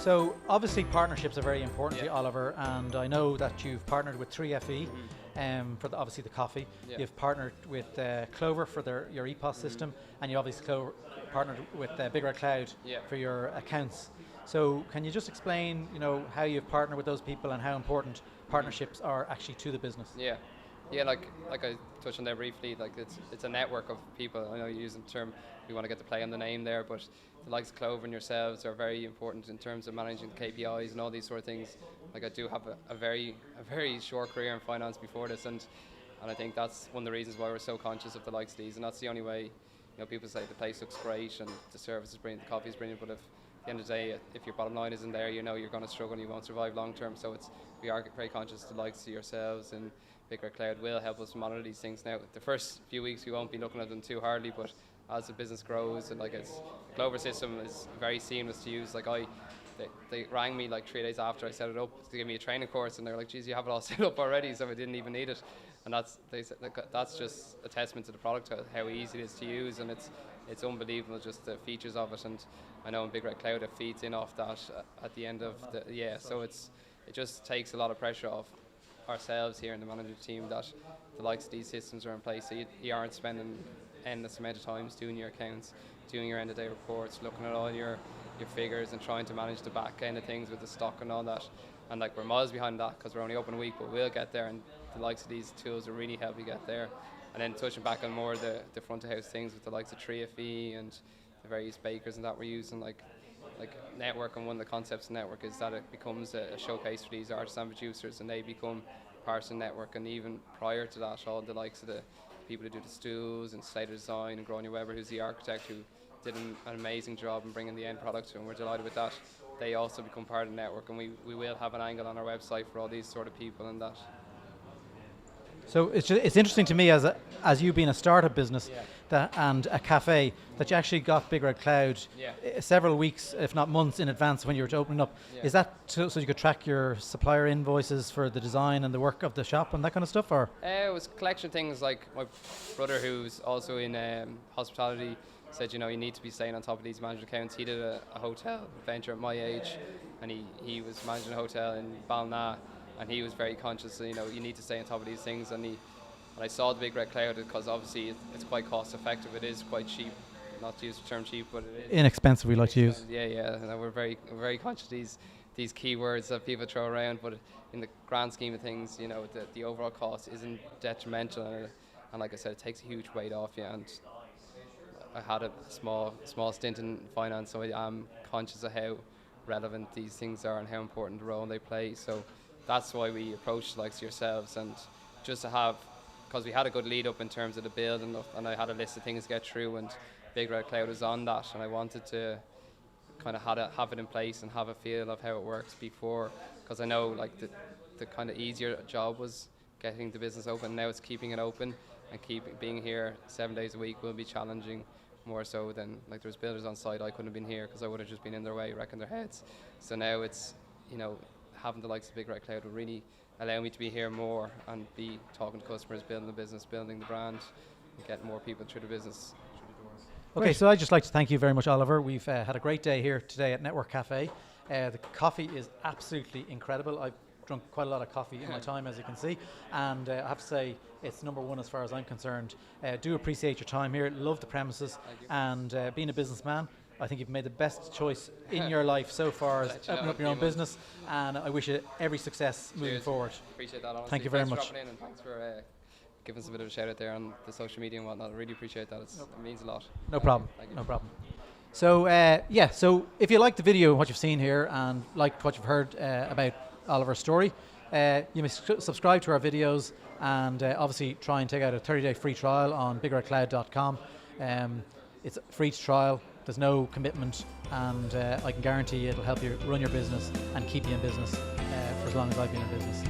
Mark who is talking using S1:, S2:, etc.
S1: So obviously partnerships are very important to you, Oliver, and I know that you've partnered with 3FE for obviously the coffee. You've partnered with Clover for your EPOS system, and you obviously partnered with Big Red Cloud for your accounts. So can you just explain, how you've partnered with those people and how important partnerships are actually to the business?
S2: Yeah, like I touched on there briefly, like it's a network of people. I know you use the term, we want to get the play on the name there, but the likes of Clover and yourselves are very important in terms of managing KPIs and all these sort of things. Like I do have a very short career in finance before this, and I think that's one of the reasons why we're so conscious of the likes of these, and that's the only way. People say the place looks great and the service is brilliant, the coffee is brilliant, but if at the end of the day, if your bottom line isn't there, you're going to struggle and you won't survive long term. So we are very conscious of the likes of yourselves, and Big Red Cloud will help us monitor these things. Now, the first few weeks we won't be looking at them too hardly, but as the business grows, and the Clover system is very seamless to use. They rang me like 3 days after I set it up to give me a training course, and they're like, "Geez, you have it all set up already," so I didn't even need it. And that's just a testament to the product, how easy it is to use, and it's unbelievable just the features of it. And I know in Big Red Cloud it feeds in off that at the end of so it just takes a lot of pressure off ourselves here in the management team that the likes of these systems are in place, so you aren't spending endless amount of times doing your accounts, doing your end of day reports, looking at all your figures and trying to manage the back end of things with the stock and all that. And we're miles behind that because we're only open a week, but we'll get there, and the likes of these tools will really help you get there. And then touching back on more the front of house things with the likes of 3FE and the various bakers and that we're using, like network, and one of the concepts of network is that it becomes a showcase for these artisan producers, and they become part of the network. And even prior to that, all the likes of the people who do the stools and Slater Design and Grania Weber, who's the architect, who did an amazing job in bringing the end product to, and we're delighted with that. They also become part of the network, and we will have an angle on our website for all these sort of people and that.
S1: So it's interesting to me as you being a startup business and a cafe that you actually got Big Red Cloud several weeks, if not months in advance when you were opening up. Is that so you could track your supplier invoices for the design and the work of the shop and that kind of stuff, or?
S2: It was a collection of things. Like my brother, who's also in hospitality, said, you need to be staying on top of these management accounts. He did a hotel venture at my age, and he was managing a hotel in Ballina, and he was very conscious that, you need to stay on top of these things. And I saw the Big Red Cloud because obviously it's quite cost effective. It is quite cheap, not to use the term cheap, but it is
S1: inexpensive. We like to use.
S2: Yeah. And we're very conscious of these keywords that people throw around, but in the grand scheme of things, the overall cost isn't detrimental, and like I said, it takes a huge weight off you. And I had a small stint in finance, so I am conscious of how relevant these things are and how important the role they play. So that's why we approached like yourselves, and just to have, because we had a good lead up in terms of the build and I had a list of things to get through, and Big Red Cloud was on that, and I wanted to kind of have it in place and have a feel of how it works before, because I know like the kind of easier job was getting the business open. Now it's keeping it open, and being here 7 days a week will be challenging, more so than like there's builders on site. I couldn't have been here because I would have just been in their way, wrecking their heads. So now it's, having the likes of Big Red Cloud will really allow me to be here more and be talking to customers, building the business, building the brand, and getting more people through the business, through the doors.
S1: Okay, so I'd just like to thank you very much, Oliver. We've had a great day here today at Network Cafe. The coffee is absolutely incredible. I've drunk quite a lot of coffee in my time, as you can see, and I have to say it's number one as far as I'm concerned. Do appreciate your time here, love the premises, and being a businessman, I think you've made the best choice in your life so far as opening up your own business, and I wish you every success moving forward.
S2: Appreciate that, honestly.
S1: Thank you very much.
S2: Thanks for dropping in, and thanks for giving us a bit of a shout out there on the social media and whatnot. I really appreciate that. It means a lot.
S1: No problem. No problem. So so if you liked the video, what you've seen here, and liked what you've heard about Oliver's story, you may subscribe to our videos, and obviously try and take out a 30-day free trial on bigredcloud.com. It's a free trial. There's no commitment, and I can guarantee it'll help you run your business and keep you in business for as long as I've been in business.